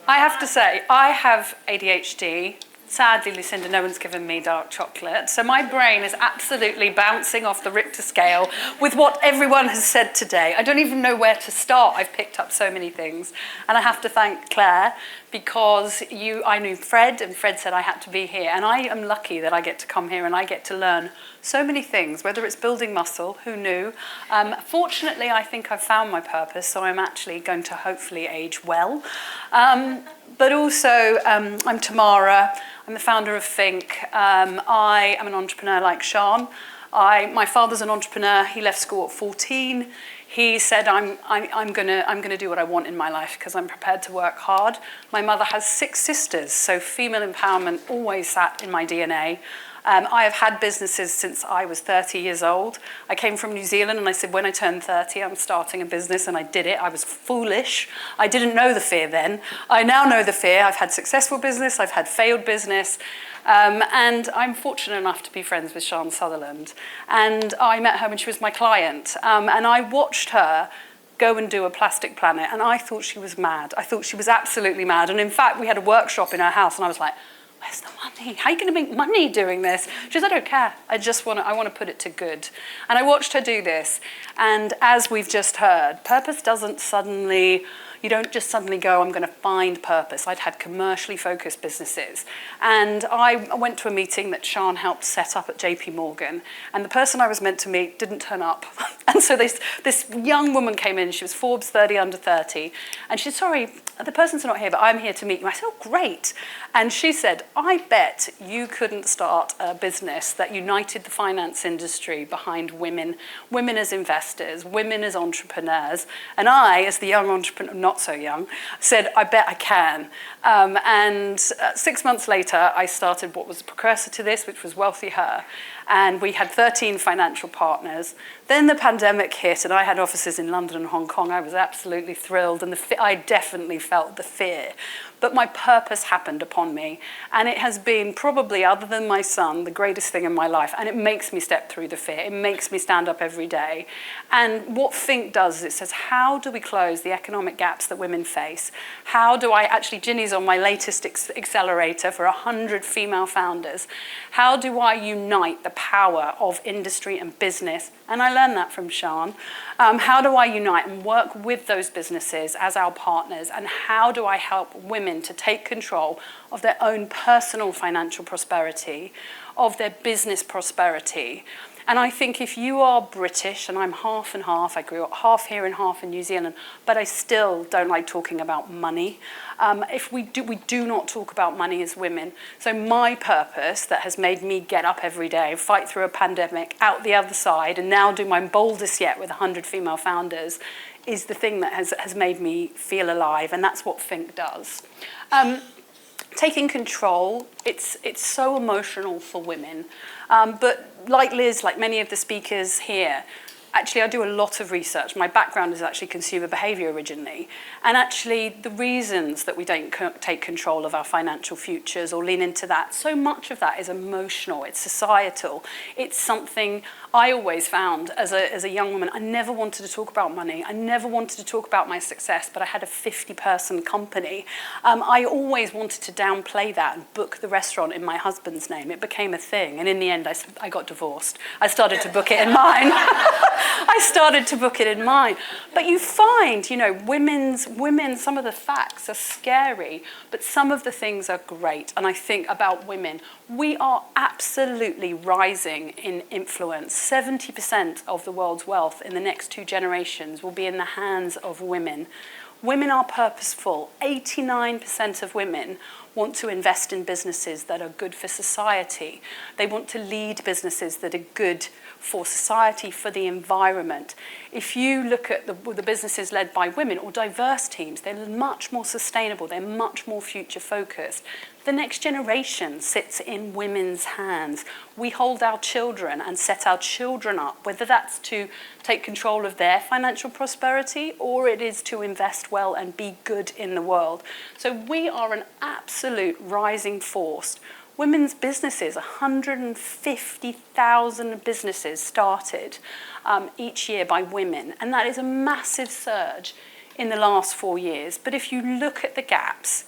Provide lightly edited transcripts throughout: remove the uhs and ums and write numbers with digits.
I have to say, I have ADHD. Sadly, Lucinda, no one's given me dark chocolate. So my brain is absolutely bouncing off the Richter scale with what everyone has said today. I don't even know where to start. I've picked up so many things. And I have to thank Claire because I knew Fred, and Fred said I had to be here. And I am lucky that I get to come here and I get to learn so many things, whether it's building muscle, who knew? Fortunately, I think I've found my purpose, so I'm actually going to hopefully age well. But also, I'm Tamara. I'm the founder of Think. I am an entrepreneur like Sean. My father's an entrepreneur. He left school at 14. He said, I'm gonna do what I want in my life because I'm prepared to work hard. My mother has 6 sisters, so female empowerment always sat in my DNA. I have had businesses since I was 30 years old. I came from New Zealand and I said, when I turn 30, I'm starting a business, and I did it. I was foolish. I didn't know the fear then. I now know the fear. I've had successful business, I've had failed business, and I'm fortunate enough to be friends with Sian Sutherland. And I met her when she was my client, and I watched her go and do a plastic planet, and I thought she was mad. I thought she was absolutely mad. And in fact, we had a workshop in her house, and I was like, where's the money? How are you going to make money doing this? She said, I don't care. I want to put it to good. And I watched her do this. And as we've just heard, purpose doesn't suddenly, you don't just suddenly go, I'm going to find purpose. I'd had commercially focused businesses. And I went to a meeting that Sian helped set up at JP Morgan. And the person I was meant to meet didn't turn up. And so this young woman came in. She was Forbes 30 under 30. And she said, sorry, the person's not here, but I'm here to meet you. I said, oh, great. And she said, I bet you couldn't start a business that united the finance industry behind women as investors, women as entrepreneurs. And I, as the young entrepreneur, not so young, said, I bet I can. And 6 months later, I started what was a precursor to this, which was WealthiHer. And we had 13 financial partners. Then the pandemic hit, and I had offices in London and Hong Kong. I was absolutely thrilled, and I definitely felt the fear. But my purpose happened upon me, and it has been probably, other than my son, the greatest thing in my life, and it makes me step through the fear. It makes me stand up every day. And what Think does is it says, how do we close the economic gaps that women face? How do I, actually, Ginny's on my latest accelerator for 100 female founders. How do I unite the power of industry and business? And I learned that from Sian. How do I unite and work with those businesses as our partners? And how do I help women to take control of their own personal financial prosperity, of their business prosperity? And I think if you are British, and I'm half and half, I grew up half here and half in New Zealand, but I still don't like talking about money. We do not talk about money as women. So my purpose that has made me get up every day, fight through a pandemic, out the other side, and now do my boldest yet with 100 female founders, is the thing that has made me feel alive, and that's what Think does. Taking control, it's so emotional for women. But like Liz, like many of the speakers here, actually I do a lot of research. My background is actually consumer behavior originally. And actually the reasons that we don't take control of our financial futures or lean into that, so much of that is emotional, it's societal. It's something I always found as a young woman. I never wanted to talk about money. I never wanted to talk about my success, but I had a 50-person company. I always wanted to downplay that and book the restaurant in my husband's name. It became a thing. And in the end, I got divorced. I started to book it in mine. I started to book it in mine. But you find, women, some of the facts are scary, but some of the things are great. And I think about women, we are absolutely rising in influence. 70% of the world's wealth in the next 2 generations will be in the hands of women. Women are purposeful. 89% of women want to invest in businesses that are good for society. They want to lead businesses that are good for society, for the environment. If you look at the businesses led by women or diverse teams, they're much more sustainable, they're much more future focused. The next generation sits in women's hands. We hold our children and set our children up, whether that's to take control of their financial prosperity or it is to invest well and be good in the world. So we are an absolute rising force. Women's businesses, 150,000 businesses started each year by women, and that is a massive surge in the last 4 years. But if you look at the gaps,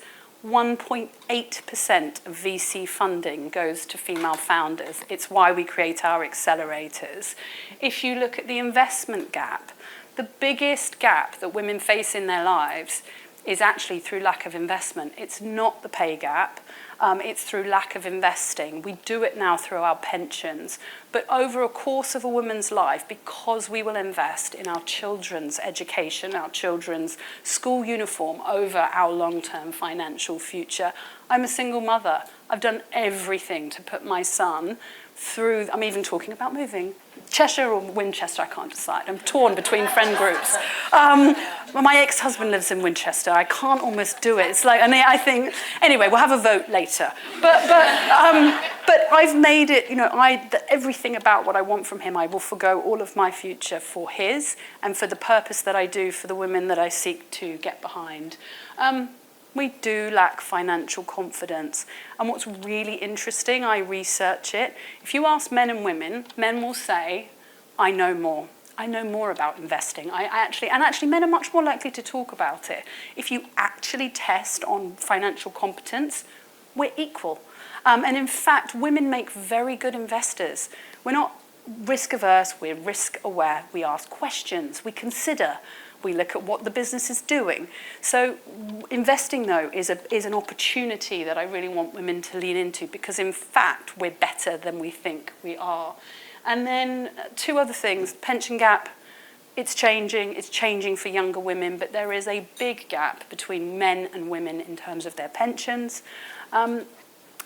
1.8% of VC funding goes to female founders. It's why we create our accelerators. If you look at the investment gap, the biggest gap that women face in their lives is actually through lack of investment. It's not the pay gap. It's through lack of investing. We do it now through our pensions. But over a course of a woman's life, because we will invest in our children's education, our children's school uniform over our long-term financial future. I'm a single mother. I've done everything to put my son through, I'm even talking about moving. Cheshire or Winchester, I can't decide. I'm torn between friend groups. My ex-husband lives in Winchester. I can't almost do it. It's like, and I think, anyway, we'll have a vote later. But I've made it, everything about what I want from him, I will forgo all of my future for his and for the purpose that I do for the women that I seek to get behind. We do lack financial confidence. And what's really interesting, I research it. If you ask men and women, men will say, I know more. I know more about investing. Actually, men are much more likely to talk about it. If you actually test on financial competence, we're equal. And in fact, women make very good investors. We're not risk averse, we're risk aware. We ask questions, we consider. We look at what the business is doing. So investing, though, is an opportunity that I really want women to lean into because, in fact, we're better than we think we are. And then 2 other things. Pension gap, it's changing for younger women, but there is a big gap between men and women in terms of their pensions. And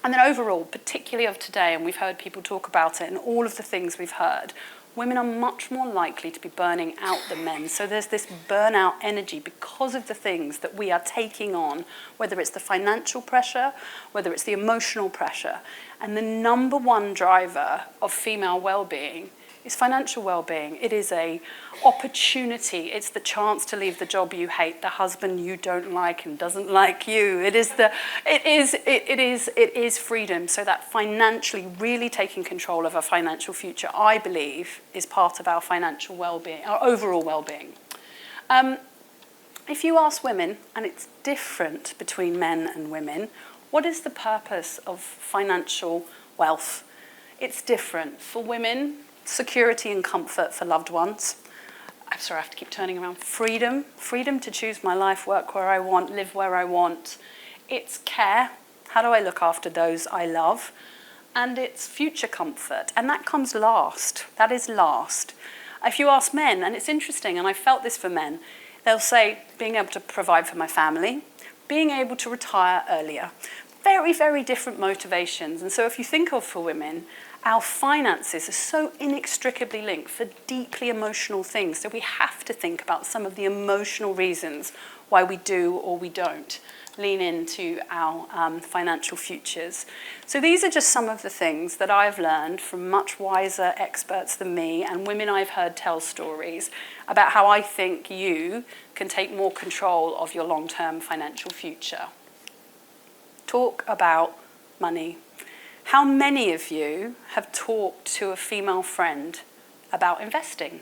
then overall, particularly of today, and we've heard people talk about it and all of the things we've heard, women are much more likely to be burning out than men. So there's this burnout energy because of the things that we are taking on, whether it's the financial pressure, whether it's the emotional pressure. And the number one driver of female well-being is financial well-being. It is an opportunity. It's the chance to leave the job you hate, the husband you don't like and doesn't like you. It is freedom. So that financially really taking control of our financial future, I believe, is part of our financial well-being, our overall well-being. If you ask women, and it's different between men and women, what is the purpose of financial wealth? It's different. For women, security and comfort for loved ones. I'm sorry, I have to keep turning around. Freedom to choose my life, work where I want, live where I want. It's care. How do I look after those I love? And it's future comfort. And that comes last. That is last. If you ask men, and it's interesting, and I felt this for men, they'll say, being able to provide for my family, being able to retire earlier. Very, very different motivations. And so if you think of for women, our finances are so inextricably linked for deeply emotional things. So we have to think about some of the emotional reasons why we do or we don't lean into our financial futures. So these are just some of the things that I've learned from much wiser experts than me and women I've heard tell stories about how I think you can take more control of your long-term financial future. Talk about money. How many of you have talked to a female friend about investing?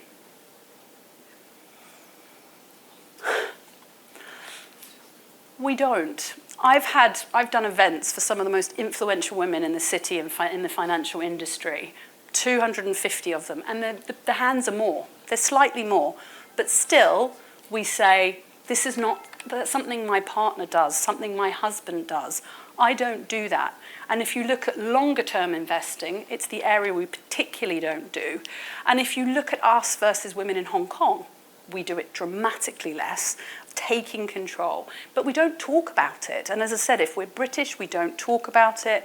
We don't. I've done events for some of the most influential women in the city and in the financial industry, 250 of them, and the hands are more. They're slightly more, but still we say, this is not something my partner does, something my husband does. I don't do that. And if you look at longer term investing, it's the area we particularly don't do. And if you look at us versus women in Hong Kong, we do it dramatically less, taking control. But we don't talk about it. And as I said, if we're British, we don't talk about it.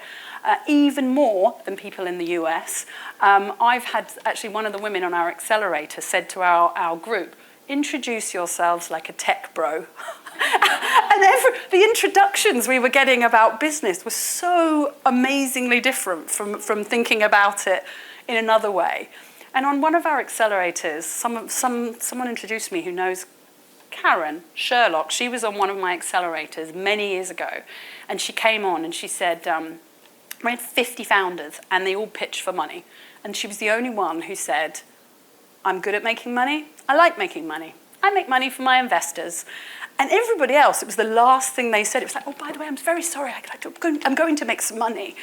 Even more than people in the US. I've had actually one of the women on our accelerator said to our group, introduce yourselves like a tech bro. And the introductions we were getting about business were so amazingly different from thinking about it in another way. And on one of our accelerators, someone introduced me who knows Karen Sherlock. She was on one of my accelerators many years ago. And she came on and she said, we had 50 founders and they all pitched for money. And she was the only one who said, I'm good at making money. I like making money. I make money for my investors. And everybody else, it was the last thing they said. It was like, oh, by the way, I'm very sorry, I'm going to make some money.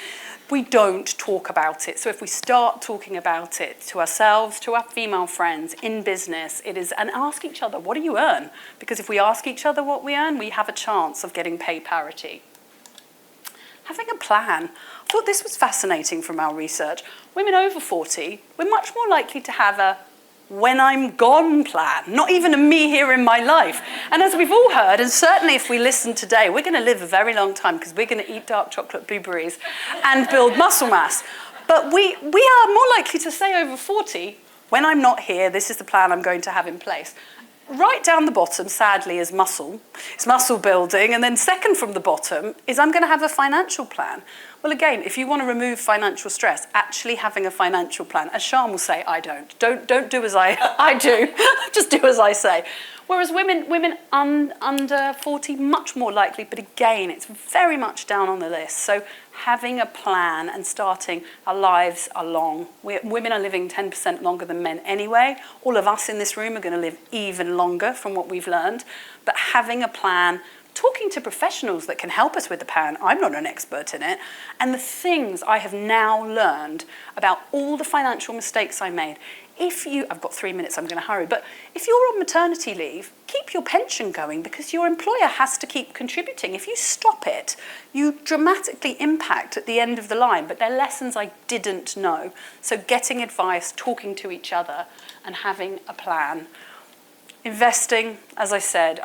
We don't talk about it. So if we start talking about it to ourselves, to our female friends, in business, and ask each other, what do you earn? Because if we ask each other what we earn, we have a chance of getting pay parity. Having a plan. I thought this was fascinating from our research. Women over 40, we're much more likely to have a when I'm gone plan, not even a me here in my life. And as we've all heard, and certainly if we listen today, we're going to live a very long time because we're going to eat dark chocolate blueberries and build muscle mass. But we are more likely to say over 40, when I'm not here, this is the plan I'm going to have in place. Right down the bottom, sadly, is muscle. It's muscle building. And then second from the bottom is I'm going to have a financial plan. Well, again, if you want to remove financial stress, actually having a financial plan, as Sharm will say, I don't. Don't do as I do. Just do as I say. Whereas women under 40, much more likely, but again, it's very much down on the list. So having a plan and starting, our lives are long. Women are living 10% longer than men anyway. All of us in this room are going to live even longer from what we've learned. But having a plan, talking to professionals that can help us with the plan. I'm not an expert in it. And the things I have now learned about all the financial mistakes I made. I've got 3 minutes, I'm going to hurry, but if you're on maternity leave, keep your pension going because your employer has to keep contributing. If you stop it, you dramatically impact at the end of the line, but they're lessons I didn't know. So getting advice, talking to each other, and having a plan. Investing, as I said,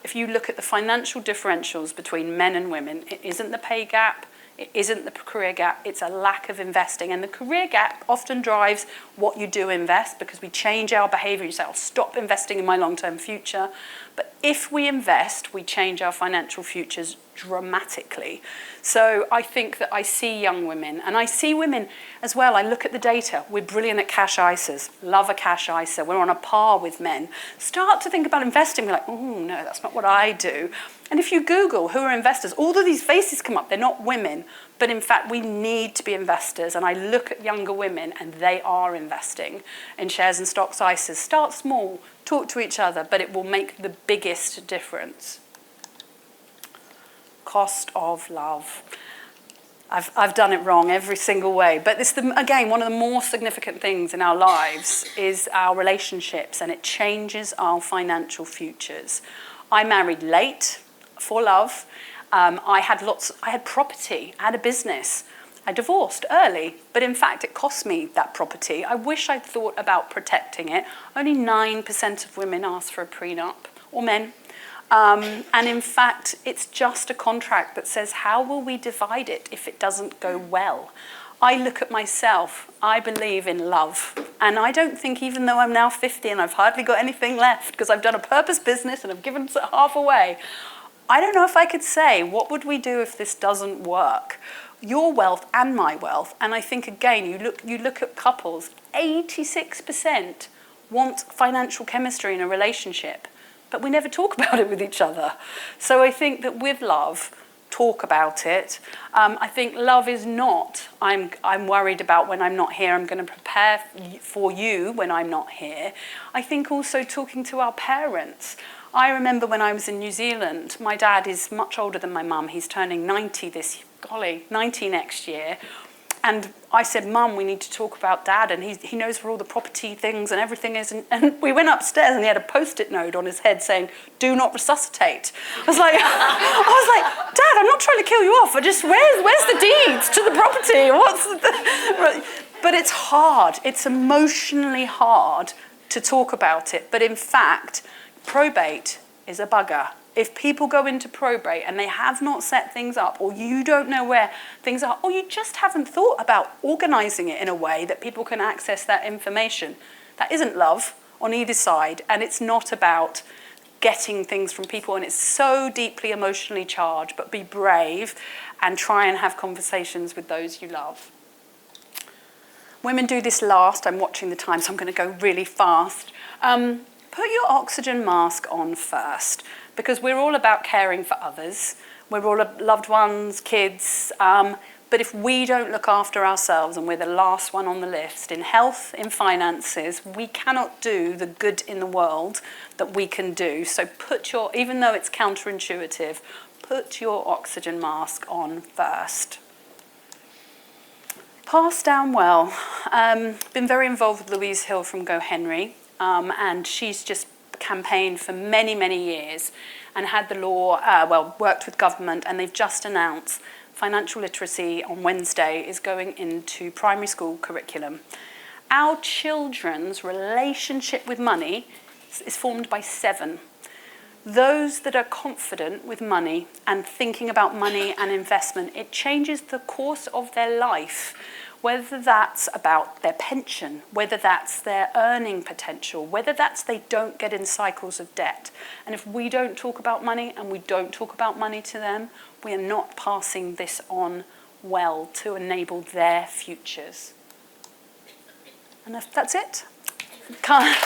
if you look at the financial differentials between men and women, it isn't the pay gap, it isn't the career gap, it's a lack of investing. And the career gap often drives what you do invest because we change our behavior. You say, I'll stop investing in my long-term future. But if we invest, we change our financial futures dramatically. So I think that I see young women, and I see women as well. I look at the data. We're brilliant at cash ISAs. Love a cash ISA. We're on a par with men. Start to think about investing. We're like, oh, no, that's not what I do. And if you Google who are investors, all of these faces come up. They're not women. But in fact, we need to be investors. And I look at younger women, and they are investing in shares and stocks ISAs. Start small. Talk to each other. But it will make the biggest difference. Cost of love. I've done it wrong every single way. But it's, again, one of the more significant things in our lives is our relationships. And it changes our financial futures. I married late for love. I had property, I had a business. I divorced early, but in fact it cost me that property. I wish I'd thought about protecting it. Only 9% of women ask for a prenup, or men. And in fact, it's just a contract that says, how will we divide it if it doesn't go well? I look at myself, I believe in love. And I don't think, even though I'm now 50 and I've hardly got anything left because I've done a purpose business and I've given half away, I don't know if I could say, what would we do if this doesn't work? Your wealth and my wealth. And I think, again, you look at couples, 86% want financial chemistry in a relationship, but we never talk about it with each other. So I think that with love, talk about it. I think love is not, I'm worried about when I'm not here, I'm going to prepare for you when I'm not here. I think also talking to our parents. I remember when I was in New Zealand, my dad is much older than my mum. He's turning 90 90 next year. And I said, Mum, we need to talk about Dad. And he knows where all the property things and everything is. And we went upstairs and he had a Post-it note on his head saying, do not resuscitate. I was like, Dad, I'm not trying to kill you off. Where's the deeds to the property? But it's hard. It's emotionally hard to talk about it. But in fact, probate is a bugger. If people go into probate and they have not set things up, or you don't know where things are, or you just haven't thought about organising it in a way that people can access that information, that isn't love on either side. And it's not about getting things from people, and it's so deeply emotionally charged. But be brave and try and have conversations with those you love. Women do this last. I'm watching the time, so I'm going to go really fast. Put your oxygen mask on first, because we're all about caring for others. We're all loved ones, kids. But if we don't look after ourselves, and we're the last one on the list, in health, in finances, we cannot do the good in the world that we can do. So even though it's counterintuitive, put your oxygen mask on first. Pass down well. Been very involved with Louise Hill from Go Henry, and she's just campaigned for many, many years and had the law, worked with government, and they've just announced financial literacy on Wednesday is going into primary school curriculum. Our children's relationship with money is formed by 7. Those that are confident with money and thinking about money and investment, it changes the course of their life, whether that's about their pension, whether that's their earning potential, whether that's they don't get in cycles of debt. And if we don't talk about money and we don't talk about money to them, we are not passing this on well to enable their futures. And that's it. Can't